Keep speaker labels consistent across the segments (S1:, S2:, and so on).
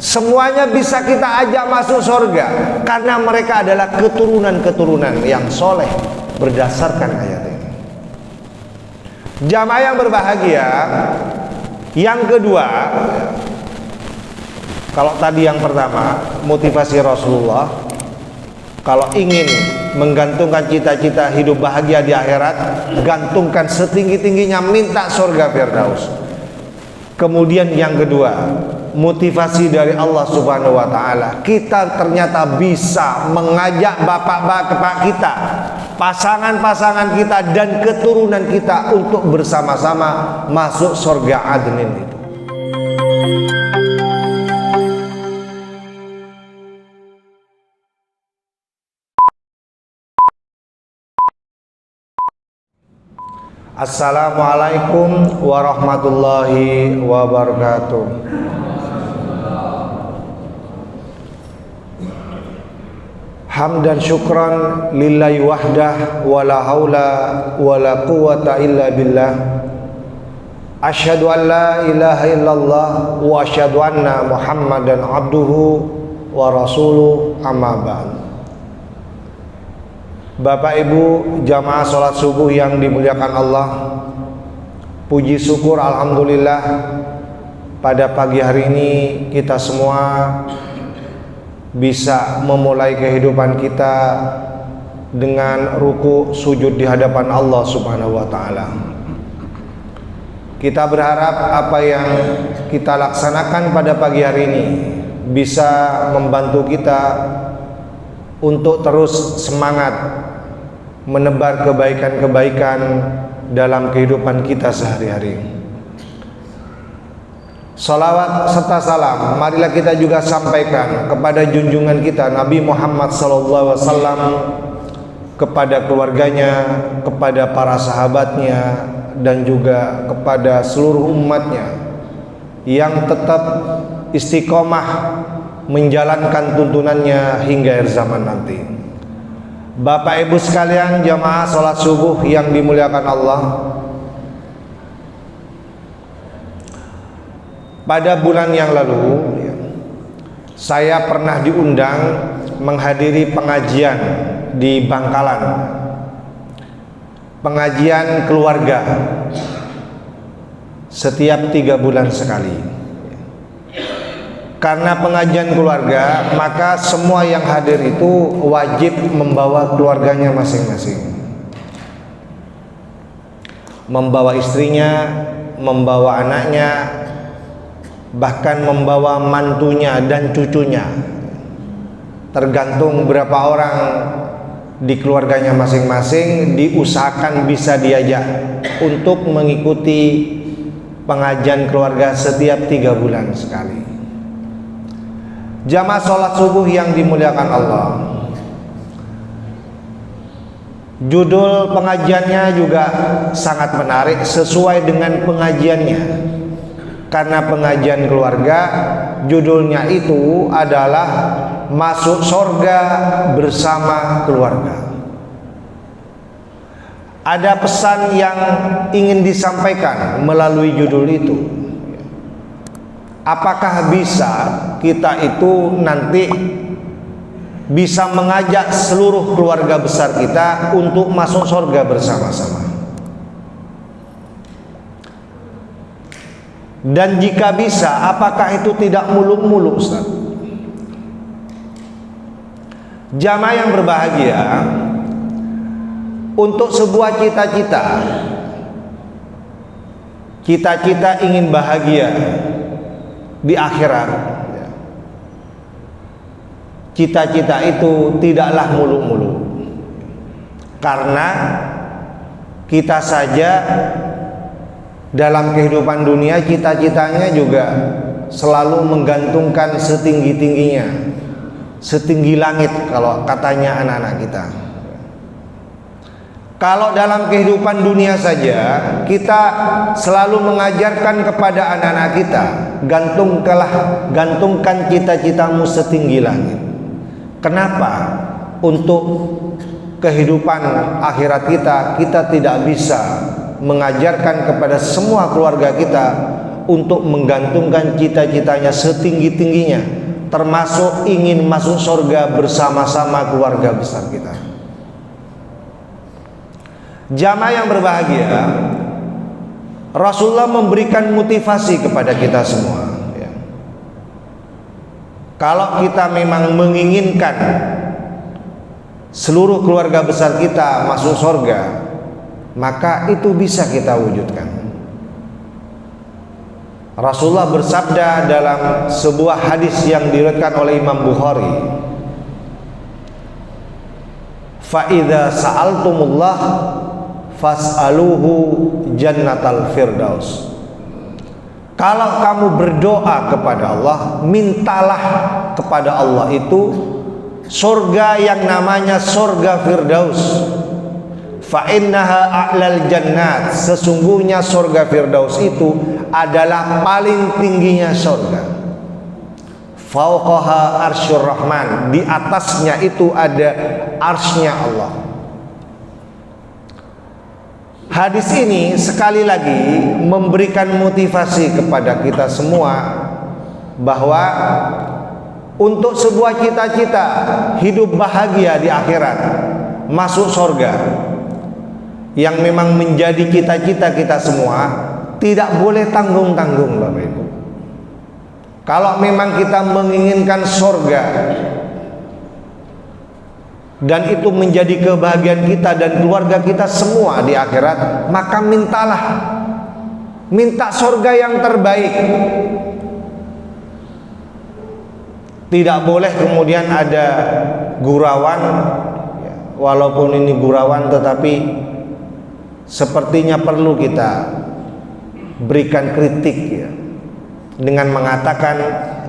S1: Semuanya bisa kita ajak masuk surga karena mereka adalah keturunan-keturunan yang soleh berdasarkan ayat ini. Jamaah yang berbahagia, yang kedua, kalau tadi yang pertama motivasi Rasulullah, kalau ingin menggantungkan cita-cita hidup bahagia di akhirat, gantungkan setinggi-tingginya, minta surga Firdaus. Kemudian yang kedua, motivasi dari Allah Subhanahu wa taala. Kita ternyata bisa mengajak bapak-bapak kita, pasangan-pasangan kita dan keturunan kita untuk bersama-sama masuk surga Adnin itu. Assalamualaikum warahmatullahi wabarakatuh. Hamdan syukran lillahi wahdah, wala haula wala quwata illa billah. Asyhadu an la ilaha illallah wa asyhadu anna Muhammadan abduhu wa rasuluh, amma ba'd. Bapak Ibu jamaah sholat subuh yang dimuliakan Allah, puji syukur alhamdulillah pada pagi hari ini kita semua bisa memulai kehidupan kita dengan ruku sujud di hadapan Allah Subhanahu wa taala. Kita berharap apa yang kita laksanakan pada pagi hari ini bisa membantu kita untuk terus semangat menebar kebaikan-kebaikan dalam kehidupan kita sehari-hari. Salawat serta salam marilah kita juga sampaikan kepada junjungan kita Nabi Muhammad SAW, kepada keluarganya, kepada para sahabatnya, dan juga kepada seluruh umatnya yang tetap istiqomah menjalankan tuntunannya hingga akhir zaman nanti. Bapak Ibu sekalian jamaah sholat subuh yang dimuliakan Allah, pada bulan yang lalu saya pernah diundang menghadiri pengajian di Bangkalan, pengajian keluarga setiap 3 bulan sekali. Karena pengajian keluarga, maka semua yang hadir itu wajib membawa keluarganya masing-masing, membawa istrinya, membawa anaknya, bahkan membawa mantunya dan cucunya, tergantung berapa orang di keluarganya masing-masing. Diusahakan bisa diajak untuk mengikuti pengajian keluarga setiap 3 bulan sekali. Jamaah sholat subuh yang dimuliakan Allah, judul pengajiannya juga sangat menarik sesuai dengan pengajiannya. Karena pengajian keluarga, judulnya itu adalah masuk surga bersama keluarga. Ada pesan yang ingin disampaikan melalui judul itu. Apakah bisa kita itu nanti bisa mengajak seluruh keluarga besar kita untuk masuk surga bersama-sama? Dan jika bisa, apakah itu tidak muluk-muluk, Ustaz? Jamaah yang berbahagia, untuk sebuah cita-cita, cita-cita ingin bahagia di akhirat, cita-cita itu tidaklah muluk-muluk. Karena kita saja dalam kehidupan dunia cita-citanya juga selalu menggantungkan setinggi-tingginya, setinggi langit kalau katanya anak-anak kita. Kalau dalam kehidupan dunia saja kita selalu mengajarkan kepada anak-anak kita, gantungkan cita-citamu setinggi langit. Kenapa? Untuk kehidupan akhirat kita tidak bisa mengajarkan kepada semua keluarga kita untuk menggantungkan cita-citanya setinggi-tingginya, termasuk ingin masuk surga bersama-sama keluarga besar kita. Jamaah yang berbahagia, Rasulullah memberikan motivasi kepada kita semua ya. Kalau kita memang menginginkan seluruh keluarga besar kita masuk surga, maka itu bisa kita wujudkan. Rasulullah bersabda dalam sebuah hadis yang diriwayatkan oleh Imam Bukhari, "Fa idza sa'altumullah fas'aluhu jannatal firdaus." Kalau kamu berdoa kepada Allah, mintalah kepada Allah itu surga yang namanya surga Firdaus. Fa innaha a'lal jannat, sesungguhnya surga Firdaus itu adalah paling tingginya surga. Fauqaha arsyur rahman, di atasnya itu ada arsy-Nya Allah. Hadis ini sekali lagi memberikan motivasi kepada kita semua bahwa untuk sebuah cita-cita hidup bahagia di akhirat, masuk surga, yang memang menjadi cita-cita kita semua, tidak boleh tanggung-tanggung Bapak Ibu. Kalau memang kita menginginkan surga dan itu menjadi kebahagiaan kita dan keluarga kita semua di akhirat, maka mintalah, minta surga yang terbaik. Tidak boleh kemudian ada gurauan, walaupun ini gurauan tetapi sepertinya perlu kita berikan kritik ya, dengan mengatakan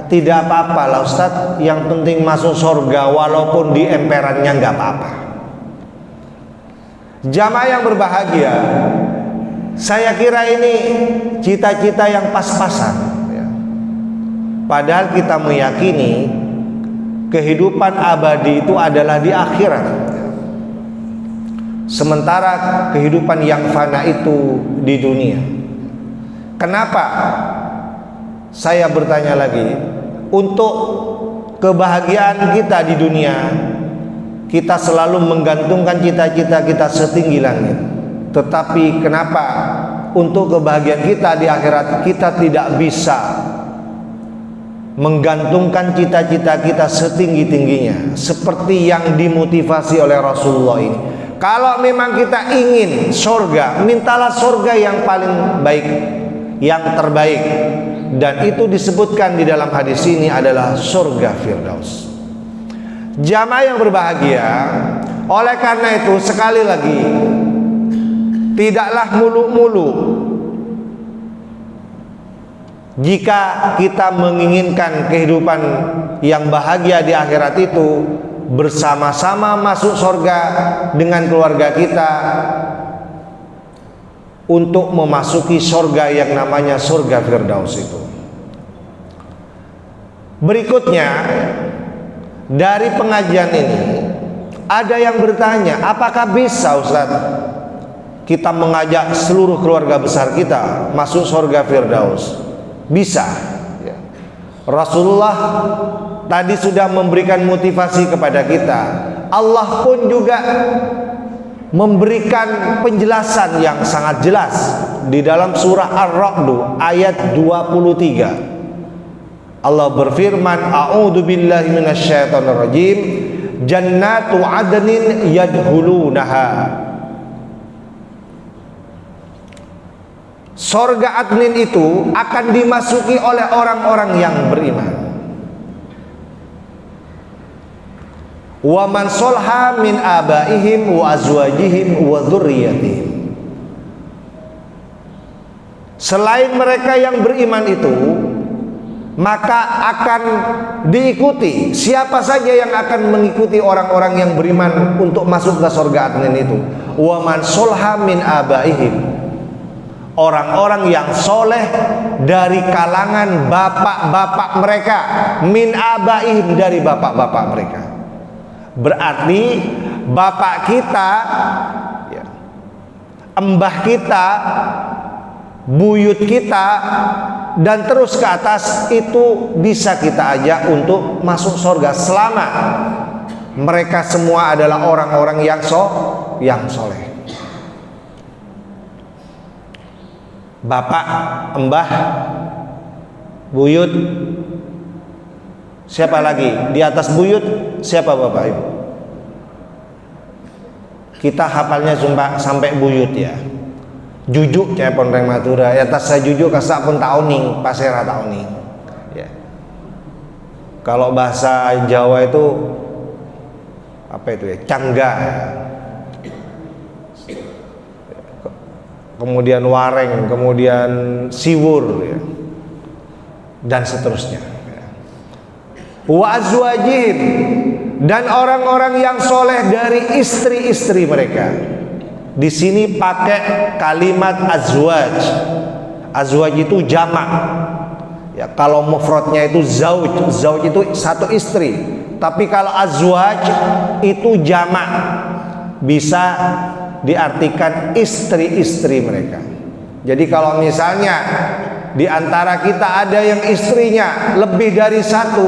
S1: tidak apa-apa lah Ustadz, yang penting masuk surga walaupun di emperannya nggak apa-apa. Jamaah yang berbahagia, saya kira ini cita-cita yang pas-pasan ya. Padahal kita meyakini kehidupan abadi itu adalah di akhirat ya. Sementara kehidupan yang fana itu di dunia. Kenapa? Saya bertanya lagi, untuk kebahagiaan kita di dunia, kita selalu menggantungkan cita-cita kita setinggi langit. Tetapi kenapa untuk kebahagiaan kita di akhirat kita tidak bisa menggantungkan cita-cita kita setinggi-tingginya seperti yang dimotivasi oleh Rasulullah ini? Kalau memang kita ingin surga, mintalah surga yang paling baik, yang terbaik. Dan itu disebutkan di dalam hadis ini adalah surga Firdaus. Jamaah yang berbahagia, oleh karena itu sekali lagi, tidaklah mulu-mulu jika kita menginginkan kehidupan yang bahagia di akhirat itu bersama-sama masuk surga dengan keluarga kita, untuk memasuki surga yang namanya surga Firdaus itu. Berikutnya, dari pengajian ini ada yang bertanya, apakah bisa Ustaz kita mengajak seluruh keluarga besar kita masuk surga Firdaus? Bisa ya. Rasulullah tadi sudah memberikan motivasi kepada kita. Allah pun juga memberikan penjelasan yang sangat jelas di dalam surah Ar-Ra'd ayat 23. Allah berfirman, a'udzu billahi minasyaitonir rajim, jannatu adnin yadkhulunaha. Surga adnin itu akan dimasuki oleh orang-orang yang beriman. Wa man solha min abaihim wa azwajihim wa dzurriyyatihim. Selain mereka yang beriman itu, maka akan diikuti siapa saja yang akan mengikuti orang-orang yang beriman untuk masuk ke surga adnin itu. Wa man solha min abaihim, orang-orang yang soleh dari kalangan bapak-bapak mereka, min abaihim, dari bapak-bapak mereka. Berarti bapak kita ya, embah kita, buyut kita dan terus ke atas, itu bisa kita ajak untuk masuk surga selama mereka semua adalah orang-orang yang soleh. Bapak, mbah, buyut, siapa lagi? Di atas buyut siapa bapak ibu? Kita hafalnya sampai buyut ya. Jujuk cepon reng matura, ya tas saya jujuk kasak pun tauning, pasera tauning. Ya. Kalau bahasa Jawa itu apa itu ya? Cangga. Ya. Kemudian wareng, kemudian siwur, ya. Dan seterusnya. Ya. Wa azwajihim, dan orang-orang yang soleh dari istri-istri mereka. Di sini pakai kalimat azwaj. Azwaj itu jamak. Ya, kalau mufradnya itu zauj. Zauj itu satu istri. Tapi kalau azwaj itu jamak. Bisa diartikan istri-istri mereka. Jadi kalau misalnya di antara kita ada yang istrinya lebih dari satu,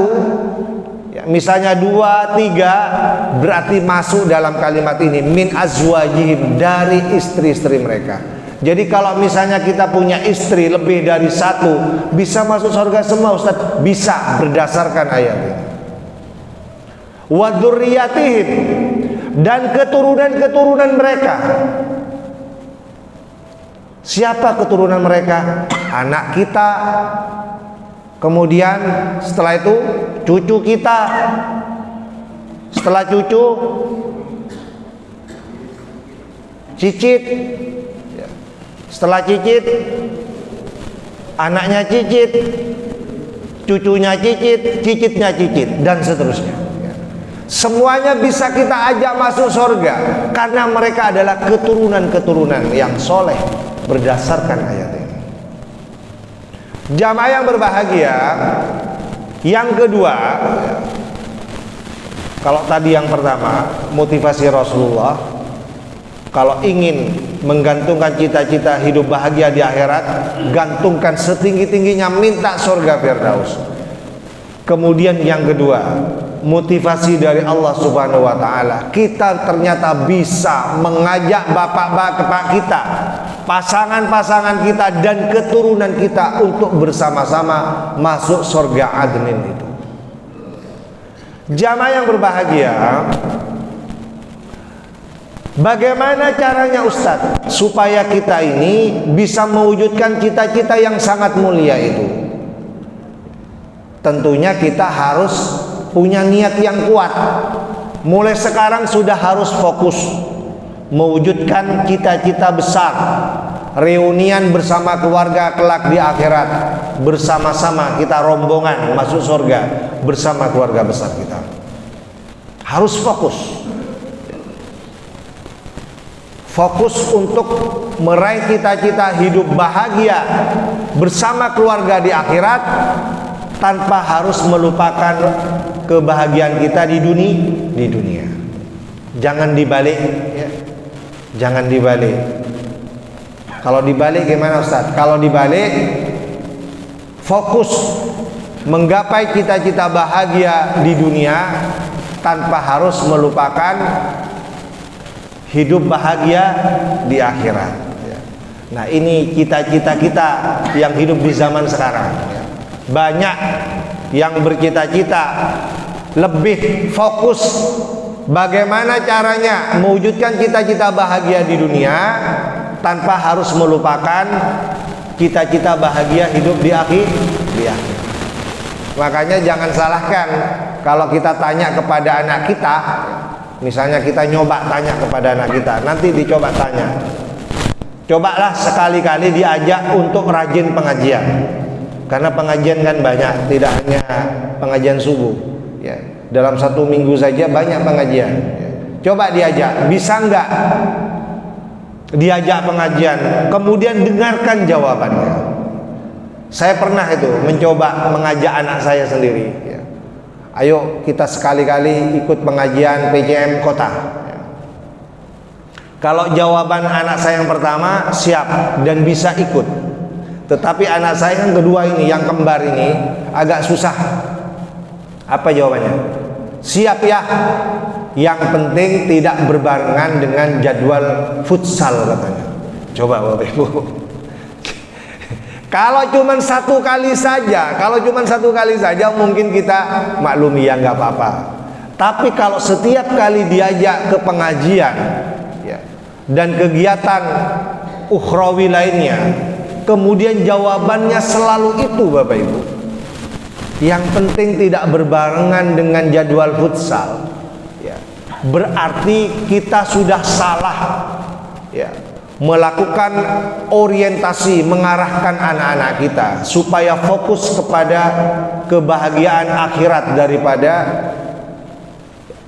S1: ya, misalnya 2, 3, berarti masuk dalam kalimat ini min azwajihim, dari istri-istri mereka. Jadi kalau misalnya kita punya istri lebih dari satu, bisa masuk surga semua Ustaz? Bisa, berdasarkan ayat ini. Wa dzurriyyatihim, dan keturunan-keturunan mereka. Siapa keturunan mereka? Anak kita, kemudian setelah itu cucu kita, setelah cucu cicit, setelah cicit anaknya cicit, cucunya cicit, cicitnya cicit, dan seterusnya. Semuanya bisa kita ajak masuk surga karena mereka adalah keturunan-keturunan yang soleh berdasarkan ayat ini. Jamaah yang berbahagia, yang kedua, kalau tadi yang pertama motivasi Rasulullah, kalau ingin menggantungkan cita-cita hidup bahagia di akhirat, gantungkan setinggi-tingginya, minta surga Firdaus. Kemudian yang kedua, motivasi dari Allah Subhanahu wa taala, kita ternyata bisa mengajak bapak-bapak kita, pasangan-pasangan kita dan keturunan kita untuk bersama-sama masuk surga adnin itu. Jamaah yang berbahagia, bagaimana caranya Ustadz supaya kita ini bisa mewujudkan cita-cita yang sangat mulia itu? Tentunya kita harus punya niat yang kuat. Mulai sekarang sudah harus fokus mewujudkan cita-cita besar, reunian bersama keluarga kelak di akhirat, bersama-sama kita rombongan masuk surga bersama keluarga besar kita. Harus fokus untuk meraih cita-cita hidup bahagia bersama keluarga di akhirat, tanpa harus melupakan kebahagiaan kita di dunia. Jangan dibalik, ya. Jangan dibalik. Kalau dibalik gimana Ustaz? Kalau dibalik, fokus menggapai cita-cita bahagia di dunia tanpa harus melupakan hidup bahagia di akhirat. Nah, ini cita-cita kita yang hidup di zaman sekarang. Banyak yang bercita-cita lebih fokus bagaimana caranya mewujudkan cita-cita bahagia di dunia tanpa harus melupakan cita-cita bahagia hidup di akhir. Makanya jangan salahkan kalau kita tanya kepada anak kita, misalnya kita nyoba tanya kepada anak kita, nanti dicoba tanya, cobalah sekali-kali diajak untuk rajin pengajian. Karena pengajian kan banyak, tidak hanya pengajian subuh, ya. Dalam 1 minggu saja banyak pengajian, ya. Coba diajak, bisa enggak diajak pengajian, kemudian dengarkan jawabannya. Saya pernah itu mencoba mengajak anak saya sendiri, ya. Ayo kita sekali-kali ikut pengajian PCM kota, ya. Kalau jawaban anak saya yang pertama siap dan bisa ikut, Tetapi anak saya yang kedua ini, yang kembar ini agak susah. Apa jawabannya? Siap ya. Yang penting tidak berbarengan dengan jadwal futsal katanya. Coba Bapak Ibu. Kalau cuma satu kali saja, mungkin kita maklumi ya, nggak apa-apa. Tapi kalau setiap kali diajak ke pengajian ya, dan kegiatan ukhrawi lainnya, kemudian jawabannya selalu itu Bapak Ibu, yang penting tidak berbarengan dengan jadwal futsal ya, berarti kita sudah salah ya, melakukan orientasi, mengarahkan anak-anak kita supaya fokus kepada kebahagiaan akhirat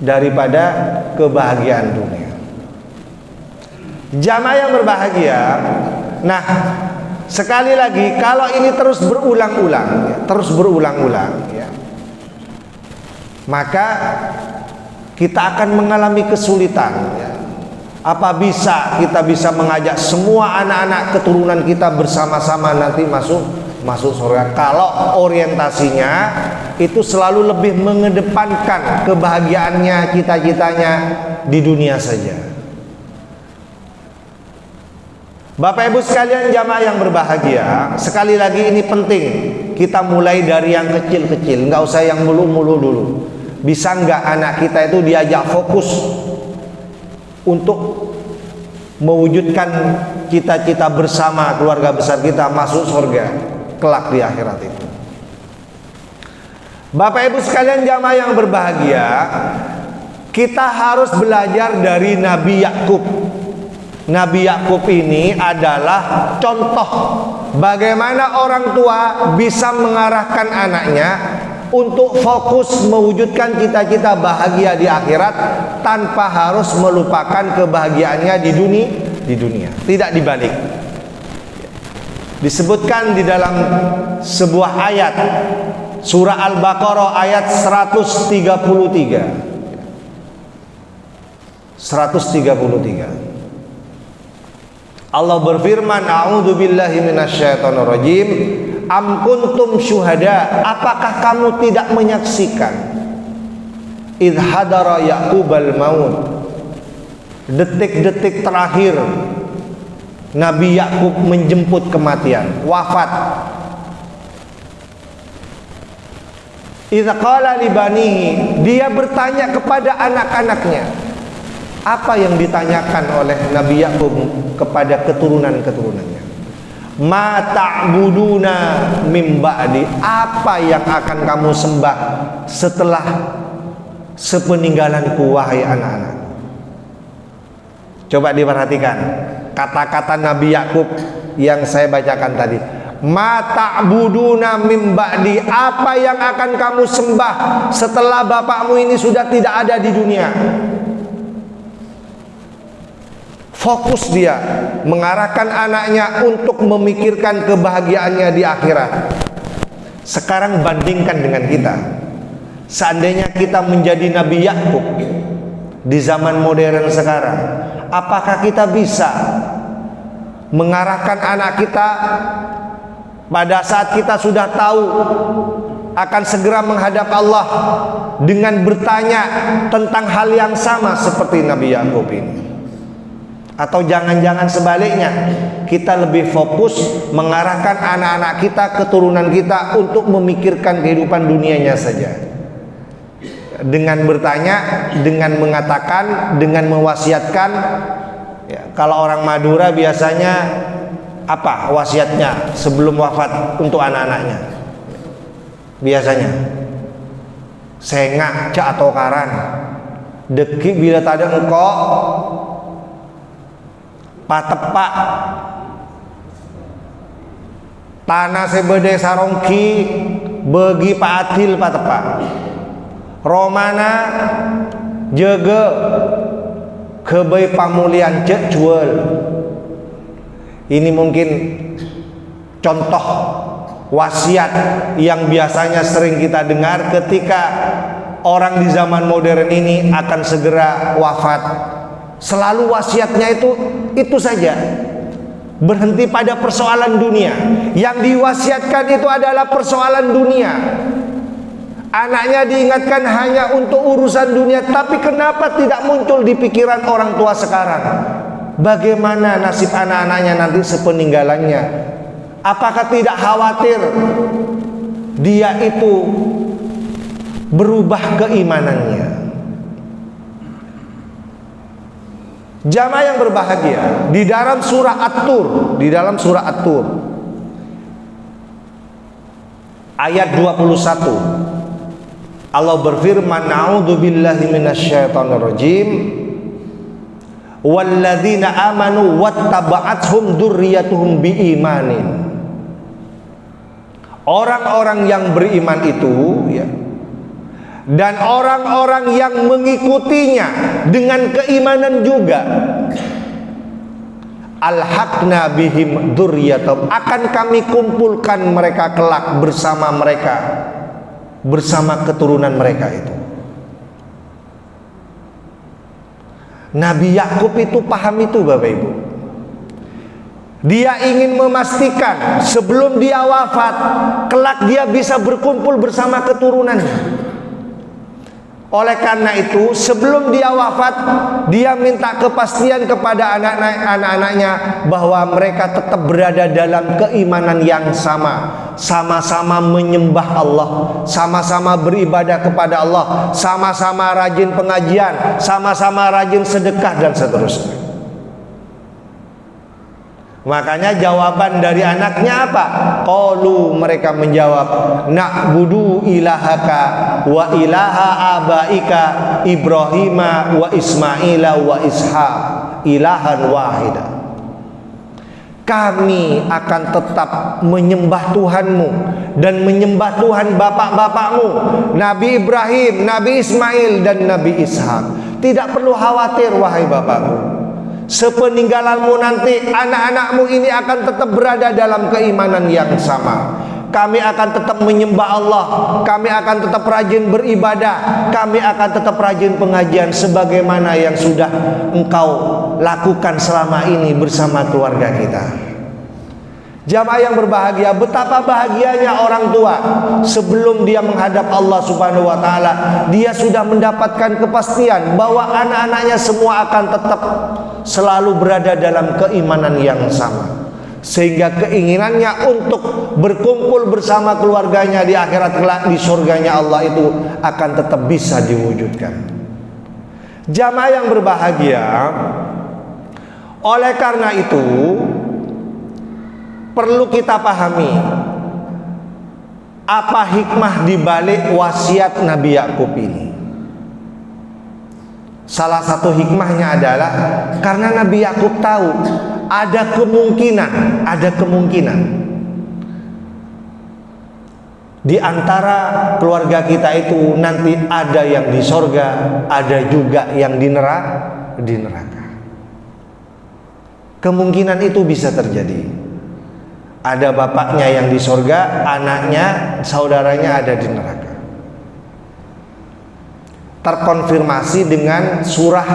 S1: daripada kebahagiaan dunia. Jamaah yang berbahagia, nah sekali lagi, kalau ini terus berulang-ulang ya, maka kita akan mengalami kesulitan ya. Apa kita bisa mengajak semua anak-anak keturunan kita bersama-sama nanti masuk surga, kalau orientasinya itu selalu lebih mengedepankan kebahagiaannya, cita-citanya di dunia saja. Bapak Ibu sekalian, jamaah yang berbahagia, sekali lagi ini penting kita mulai dari yang kecil-kecil, nggak usah yang mulu-mulu dulu. Bisa nggak anak kita itu diajak fokus untuk mewujudkan cita-cita bersama keluarga besar kita masuk surga kelak di akhirat itu. Bapak Ibu sekalian, jamaah yang berbahagia, kita harus belajar dari Nabi Yakub. Nabi Yakub ini adalah contoh bagaimana orang tua bisa mengarahkan anaknya untuk fokus mewujudkan cita-cita bahagia di akhirat tanpa harus melupakan kebahagiaannya di dunia. Tidak dibalik. Disebutkan di dalam sebuah ayat surah Al-Baqarah ayat 133. Allah berfirman, a'udzubillahi minasyaitonirrajim. Am kuntum syuhada, apakah kamu tidak menyaksikan idh hadara Yaqubal maut, detik-detik terakhir Nabi Yakub menjemput kematian, wafat. Idh qala li banihi, dia bertanya kepada anak-anaknya. Apa yang ditanyakan oleh Nabi Yakub kepada keturunan-keturunannya? Ma ta'buduna mim ba'di, apa yang akan kamu sembah setelah sepeninggalanku wahai anak-anak? Coba diperhatikan kata-kata Nabi Yakub yang saya bacakan tadi. Ma ta'buduna mim ba'di, apa yang akan kamu sembah setelah bapakmu ini sudah tidak ada di dunia? Fokus dia mengarahkan anaknya untuk memikirkan kebahagiaannya di akhirat. Sekarang bandingkan dengan kita. Seandainya kita menjadi Nabi Yakub di zaman modern sekarang, apakah kita bisa mengarahkan anak kita pada saat kita sudah tahu akan segera menghadap Allah dengan bertanya tentang hal yang sama seperti Nabi Yakub ini? Atau jangan-jangan sebaliknya, kita lebih fokus mengarahkan anak-anak kita, keturunan kita untuk memikirkan kehidupan dunianya saja, dengan bertanya, dengan mengatakan, dengan mewasiatkan ya, kalau orang Madura biasanya apa wasiatnya sebelum wafat untuk anak-anaknya? Biasanya sengak cak atau karan deki bila tak ada engkau patepak tanah sebede sarongki bagi patil patepak romana jaga kebai pamulian cek jual. Ini mungkin contoh wasiat yang biasanya sering kita dengar ketika orang di zaman modern ini akan segera wafat. Selalu wasiatnya itu saja. berhenti pada persoalan dunia. Yang diwasiatkan itu adalah persoalan dunia. Anaknya diingatkan hanya untuk urusan dunia, tapi kenapa tidak muncul di pikiran orang tua sekarang? Bagaimana nasib anak-anaknya nanti sepeninggalannya? Apakah tidak khawatir dia itu berubah keimanannya? Jamaah yang berbahagia, di dalam surah At-Tur, ayat 21, Allah berfirman, a'udzubillahi minasyaitonirrajim, walladzina amanu wattaba'athum dzurriyyatuhum biimanin. Orang-orang yang beriman itu, ya, dan orang-orang yang mengikutinya dengan keimanan juga, alhaqna bihim dzurriyyatahum, akan kami kumpulkan mereka kelak bersama mereka, bersama keturunan mereka itu. Nabi Yakub itu paham itu, Bapak Ibu. Dia ingin memastikan sebelum dia wafat, kelak dia bisa berkumpul bersama keturunannya. Oleh karena itu, sebelum dia wafat, dia minta kepastian kepada anak-anaknya bahwa mereka tetap berada dalam keimanan yang sama. Sama-sama menyembah Allah, sama-sama beribadah kepada Allah, sama-sama rajin pengajian, sama-sama rajin sedekah, dan seterusnya. Makanya jawaban dari anaknya apa? Qalu, mereka menjawab, na'budu ilahaka wa ilaha abaika Ibrahima wa Ismaila wa Ishaq ilahan wahida. Kami akan tetap menyembah Tuhanmu dan menyembah Tuhan bapak-bapakmu, Nabi Ibrahim, Nabi Ismail, dan Nabi Ishak. Tidak perlu khawatir, wahai bapakku. Sepeninggalanmu nanti, anak-anakmu ini akan tetap berada dalam keimanan yang sama. Kami akan tetap menyembah Allah, kami akan tetap rajin beribadah, kami akan tetap rajin pengajian sebagaimana yang sudah engkau lakukan selama ini bersama keluarga kita. Jamaah yang berbahagia, betapa bahagianya orang tua sebelum dia menghadap Allah Subhanahu wa taala, dia sudah mendapatkan kepastian bahwa anak-anaknya semua akan tetap selalu berada dalam keimanan yang sama, sehingga keinginannya untuk berkumpul bersama keluarganya di akhirat kelak di surganya Allah itu akan tetap bisa diwujudkan. Jamaah yang berbahagia, oleh karena itu perlu kita pahami apa hikmah dibalik wasiat Nabi Yakub ini. Salah satu hikmahnya adalah karena Nabi Yakub tahu ada kemungkinan di antara keluarga kita itu nanti ada yang di sorga, ada juga yang di neraka. Kemungkinan itu bisa terjadi. Ada bapaknya yang di sorga, anaknya, saudaranya ada di neraka. Terkonfirmasi dengan surah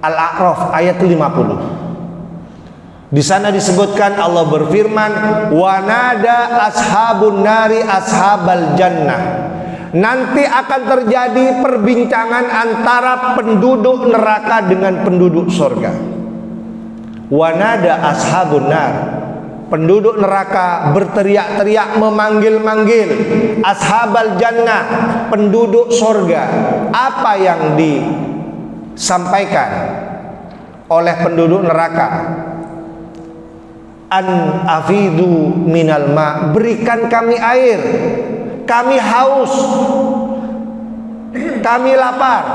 S1: Al-A'raf ayat 50. Di sana disebutkan, Allah berfirman, wa nada ashabun nari ashabal jannah. Nanti akan terjadi perbincangan antara penduduk neraka dengan penduduk surga. Wa nada ashabun nar, penduduk neraka berteriak-teriak memanggil-manggil ashabal jannah, penduduk surga. Apa yang disampaikan oleh penduduk neraka? An afidu minal ma, berikan kami air, kami haus, kami lapar.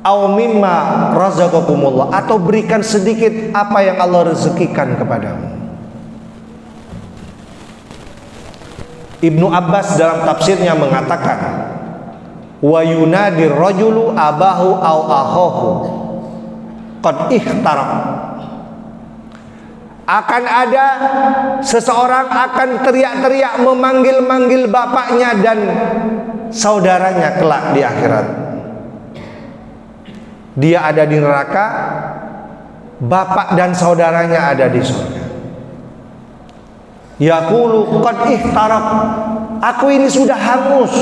S1: Au mimma razaqakumullah, atau berikan sedikit apa yang Allah rezekikan kepadamu. Ibnu Abbas dalam tafsirnya mengatakan, wa yunadi rajulu abahu au akhahu qad ihtaraq. Akan ada seseorang akan teriak-teriak memanggil-manggil bapaknya dan saudaranya kelak di akhirat. Dia ada di neraka, bapak dan saudaranya ada di surga. Yaqulu qad ihtaraq, aku ini sudah hangus,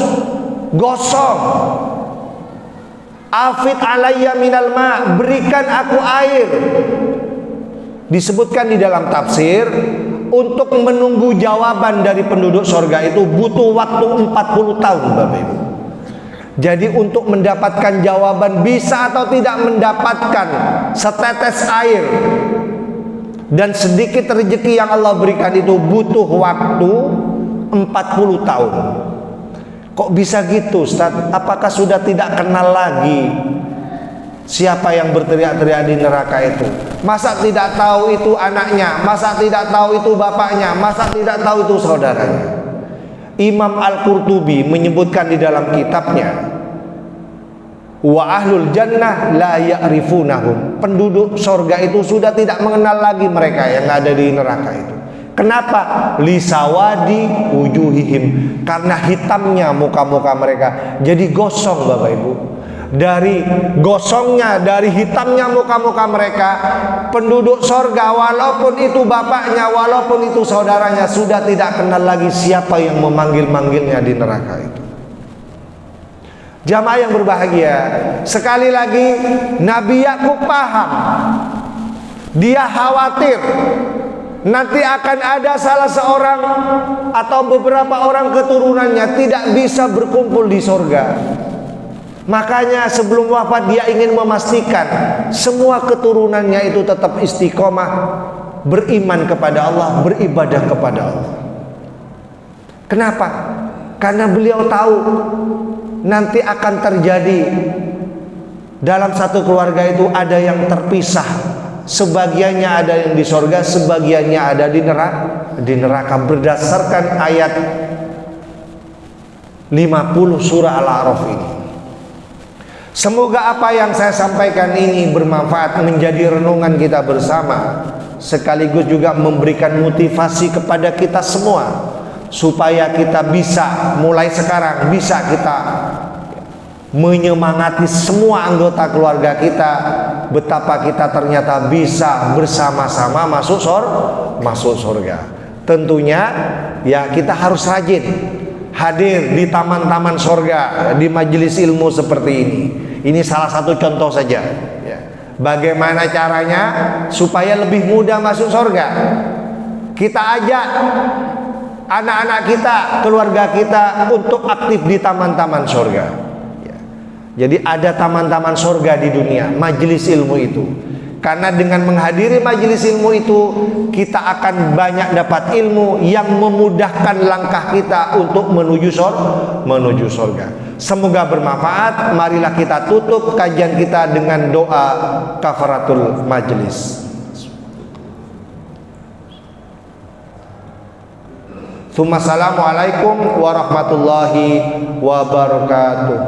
S1: gosong. Afid alayya minal ma, berikan aku air. Disebutkan di dalam tafsir, untuk menunggu jawaban dari penduduk surga itu butuh waktu 40 tahun Bapak Ibu. Jadi untuk mendapatkan jawaban bisa atau tidak mendapatkan setetes air dan sedikit rezeki yang Allah berikan itu butuh waktu 40 tahun. Kok bisa gitu Ustaz? Apakah sudah tidak kenal lagi siapa yang berteriak-teriak di neraka itu? Masa tidak tahu itu anaknya? Masa tidak tahu itu bapaknya? Masa tidak tahu itu saudaranya? Imam Al-Qurtubi menyebutkan di dalam kitabnya, wa ahlul jannah la ya'rifunahum, penduduk surga itu sudah tidak mengenal lagi mereka yang ada di neraka itu. Kenapa? Lisawadi wujuhihim, karena hitamnya muka-muka mereka. Jadi gosong Bapak Ibu. Dari gosongnya, dari hitamnya muka-muka mereka, penduduk surga walaupun itu bapaknya, walaupun itu saudaranya, sudah tidak kenal lagi siapa yang memanggil-manggilnya di neraka itu. Jamaah yang berbahagia, sekali lagi Nabi Yakub paham. Dia khawatir nanti akan ada salah seorang atau beberapa orang keturunannya tidak bisa berkumpul di surga. Makanya sebelum wafat dia ingin memastikan semua keturunannya itu tetap istiqomah, beriman kepada Allah, beribadah kepada Allah. Kenapa? Karena beliau tahu nanti akan terjadi dalam satu keluarga itu ada yang terpisah, sebagiannya ada yang di surga, sebagiannya ada di neraka berdasarkan ayat 50 surah Al-A'raf ini. Semoga apa yang saya sampaikan ini bermanfaat, menjadi renungan kita bersama, sekaligus juga memberikan motivasi kepada kita semua supaya kita bisa mulai sekarang bisa kita menyemangati semua anggota keluarga kita, betapa kita ternyata bisa bersama-sama masuk surga. Tentunya ya kita harus rajin hadir di taman-taman surga, di majelis ilmu seperti ini. Ini salah satu contoh saja ya. Bagaimana caranya supaya lebih mudah masuk surga. Kita ajak anak-anak kita, keluarga kita untuk aktif di taman-taman surga ya. Jadi ada taman-taman surga di dunia, majelis ilmu itu. Karena dengan menghadiri majelis ilmu itu, kita akan banyak dapat ilmu yang memudahkan langkah kita untuk menuju surga. Semoga bermanfaat. Marilah kita tutup kajian kita dengan doa kafaratul majelis. Assalamualaikum warahmatullahi wabarakatuh.